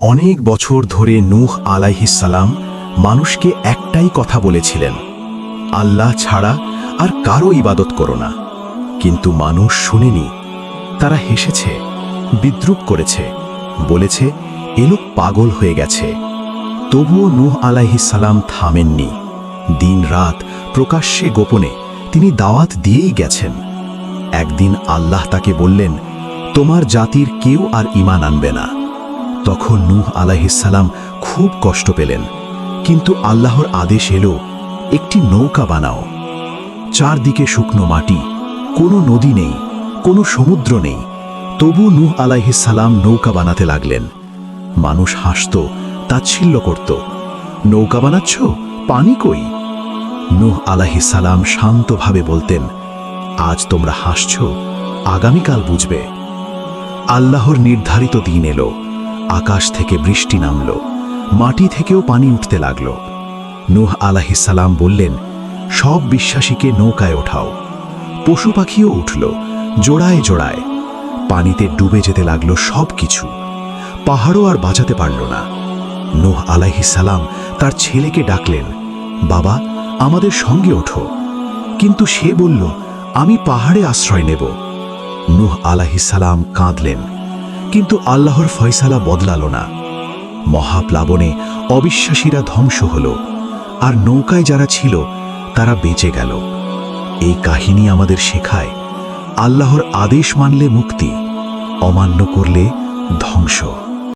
অনেক বছর ধরে নূহ আলাইহিস সালাম মানুষকে একটাই কথা বলেছিলেন, আল্লাহ ছাড়া আর কারো ইবাদত করো না। কিন্তু মানুষ শুনেনি। তারা হেসেছে, বিদ্রূপ করেছে, বলেছে এ লোক পাগল হয়ে গেছে। তবুও নূহ আলাইহিস সালাম থামেননি। দিন রাত প্রকাশ্যে গোপনে তিনি দাওয়াত দিয়েই গেছেন। একদিন আল্লাহ তাকে বললেন, তোমার জাতির কেউ আর ঈমান আনবে না। তখন নূহ আলাইহিস সালাম খুব কষ্ট পেলেন, কিন্তু আল্লাহর আদেশ এলো, একটি নৌকা বানাও। চারদিকে শুকনো মাটি, কোনো নদী নেই, কোনো সমুদ্র নেই। তবু নূহ আলাইহিস সালাম নৌকা বানাতে লাগলেন। মানুষ হাসত, তাচ্ছিল্য করত, নৌকা বানাচ্ছ, পানি কই? নূহ আলাইহিস সালাম শান্তভাবে বলতেন, আজ তোমরা হাসছ, আগামীকাল বুঝবে। আল্লাহর নির্ধারিত দিন এলো। আকাশ থেকে বৃষ্টি নামল, মাটি থেকেও পানি উঠতে লাগল। নূহ আলাইহিস সালাম বললেন, সব বিশ্বাসীকে নৌকায় ওঠাও। পশু পাখিও উঠল, জোড়ায় জোড়ায়। পানিতে ডুবে যেতে লাগলো সব কিছু। পাহাড়ও আর বাঁচাতে পারল না। নূহ আলাইহিস সালাম তার ছেলেকে ডাকলেন, বাবা, আমাদের সঙ্গে ওঠো। কিন্তু সে বলল, আমি পাহাড়ে আশ্রয় নেব। নূহ আলাইহিস সালাম কাঁদলেন, কিন্তু আল্লাহর ফয়সালা বদলালো না। মহাপ্লাবনে অবিশ্বাসীরা ধ্বংস হল, আর নৌকায় যারা ছিল তারা বেঁচে গেল। এই কাহিনী আমাদের শেখায়, আল্লাহর আদেশ মানলে মুক্তি, অমান্য করলে ধ্বংস।